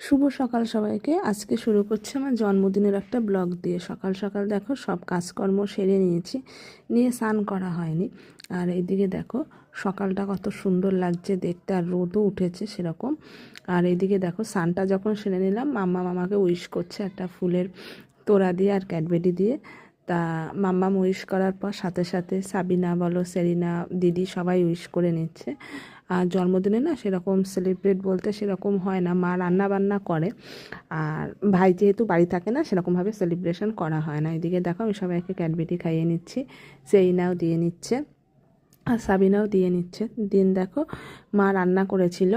শুভ সকাল সবাইকে। আজকে শুরু করছি আমার জন্মদিনের একটা ব্লগ দিয়ে। সকাল সকাল দেখো সব কাজকর্ম সেরে নিয়েছি, নিয়ে স্নান করা হয়নি। আর এইদিকে দেখো সকালটা কত সুন্দর লাগছে দেখতে, আর রোদও উঠেছে সেরকম। আর এইদিকে দেখো স্নানটা যখন সেরে নিলাম, মাম্মা মামাকে উইশ করছে একটা ফুলের তোড়া দিয়ে আর ক্যাডবেরি দিয়ে। তা মাম্মা উইশ করার পর সাথে সাথে সাবিনা বলো, সেরিনা, দিদি সবাই উইশ করে নিচ্ছে। আর জন্মদিনে না সেরকম সেলিব্রেট বলতে সেরকম হয় না, মা রান্না বান্না করে। আর ভাই যেহেতু বাড়ি থাকে না, সেরকমভাবে সেলিব্রেশন করা হয় না। এদিকে দেখো আমি সবাইকে ক্যাডবেরি খাইয়ে নিচ্ছি, সেইনাও দিয়ে নিচ্ছে আর সাবিনাও দিয়ে নিচ্ছে। দিন দেখো মা রান্না করেছিল,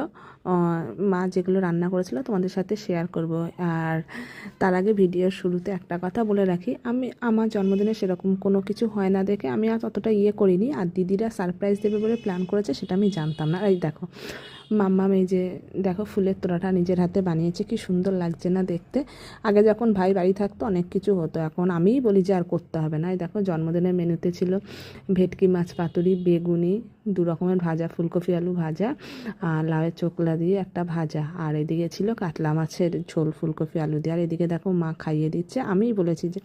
মা যেগুলো রান্না করেছিল তোমাদের সাথে শেয়ার করব। আর তার আগে ভিডিওর শুরুতে একটা কথা বলে রাখি, আমি আমার জন্মদিনে সেরকম কোনো কিছু হয় না দেখে আমি আর ততটা করিনি। আর দিদিরা সারপ্রাইজ দেবে বলে প্ল্যান করেছে সেটা আমি জানতাম না। এই দেখো মাম্মাম এই যে দেখো ফুলের তোড়াটা নিজের হাতে বানিয়েছে, কি সুন্দর লাগছে না দেখতে। আগে যখন ভাই বাড়ি থাকতো অনেক কিছু হতো, এখন আমিই বলি যে আর করতে হবে না। এই দেখো জন্মদিনের মেনুতে ছিল ভেটকি মাছ পাতুরি, বেগুনি, 2 রকমের ভাজা, ফুলকপি আলু ভাজা, আর লাউয়ের চোকলা দিয়ে একটা ভাজা, আর এদিকে ছিল কাতলা মাছের ঝোল ফুলকপি আলু দিয়ে। আর এদিকে দেখো মা খাইয়ে দিচ্ছে, আমিই বলেছি যে,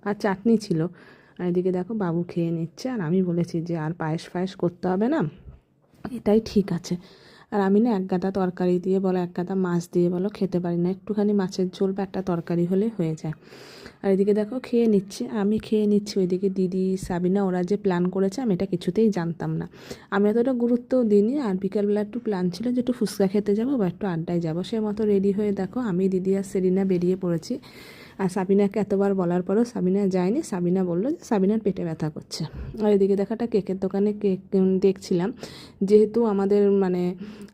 আর চাটনি ছিল। আর এদিকে দেখো বাবু খেয়ে নিচ্ছে, আর আমি বলেছি যে আর পায়েস ফায়েস করতে হবে না, এটাই ঠিক আছে। আর আমি না এক গাদা তরকারি দিয়ে বলো, এক গাদা মাছ দিয়ে বলো খেতে পারি না, একটুখানি মাছের ঝোল বা একটা তরকারি হলে হয়ে যায়। আর এদিকে দেখো খেয়ে নিচ্ছি, আমি খেয়ে নিচ্ছি। ওইদিকে দিদি, সাবিনা ওরা যে প্ল্যান করেছে আমি এটা কিছুতেই জানতাম না, আমি এতটা গুরুত্বও দিইনি। আর বিকালবেলা একটু প্ল্যান ছিল যে একটু ফুচকা খেতে যাবো বা একটু আড্ডায় যাবো, সে মতো রেডি হয়ে দেখো আমি, দিদি আর সেরিনা বেরিয়ে পড়েছি। আর সাবিনাকে এতবার বলার পরেও সাবিনা যায়নি। সাবিনা বললো যে সাবিনার পেটে ব্যথা করছে। আর এদিকে দেখো একটা কেকের দোকানে কেক দেখছিলাম, যেহেতু আমাদের মানে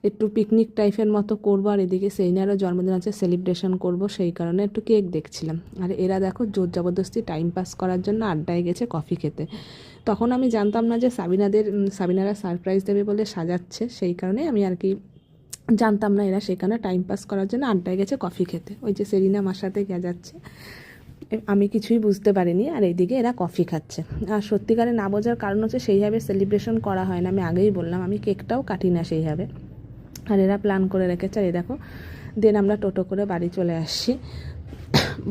একটু পিকনিক টাইপের মতো করবো, আর এদিকে সেইনারও জন্মদিন আছে, সেলিব্রেশন করব, সেই কারণে একটু কেক দেখছিলাম। আর এরা দেখো জোর জবরদস্তি টাইম পাস করার জন্য আড্ডায় গেছে কফি খেতে। তখন আমি জানতাম না যে সাবিনারা সারপ্রাইজ দেবে বলে সাজাচ্ছে, সেই কারণে আমি আর কি জানতাম না এরা সেখানে টাইম পাস করার জন্য আড্ডায় গেছে কফি খেতে। ওই যে সেরিনা মার সাথে যাচ্ছে, আমি কিছুই বুঝতে পারিনি। আর এইদিকে এরা কফি খাচ্ছে। আর সত্যিকারে না বোঝার কারণ হচ্ছে সেইভাবে সেলিব্রেশন করা হয় না, আমি আগেই বললাম, আমি কেকটাও কাটি না সেইভাবে। আর এরা প্ল্যান করে রেখেছে। আর এই দেখো দেন আমরা টোটো করে বাড়ি চলে আসছি।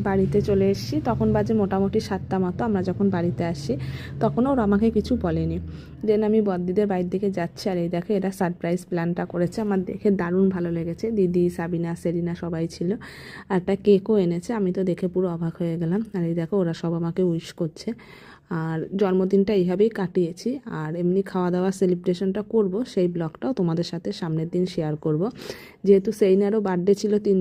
বাড়িতে চলে এসেছি তখন বাজে মোটামুটি 7টা মতো। আমরা যখন বাড়িতে আসি তখনও ওরা আমাকে কিছু বলেনি। দেন আমি বড়দিদের বাড়ির দিকে যাচ্ছি, আর এই দেখে এরা সারপ্রাইজ প্ল্যানটা করেছে, আমার দেখে দারুণ ভালো লেগেছে। দিদি, সাবিনা, সেরিনা সবাই ছিল, আর একটা কেকও এনেছে। আমি তো দেখে পুরো অবাক হয়ে গেলাম। আর এই দেখো ওরা সব আমাকে উইশ করছে। আর জন্মদিনটা এইভাবেই কাটিয়েছি। আর এমনি খাওয়া দাওয়া সেলিব্রেশনটা করব, সেই ব্লগটাও তোমাদের সাথে সামনের দিন শেয়ার করব। যেহেতু সেইনারও বার্থডে ছিল 3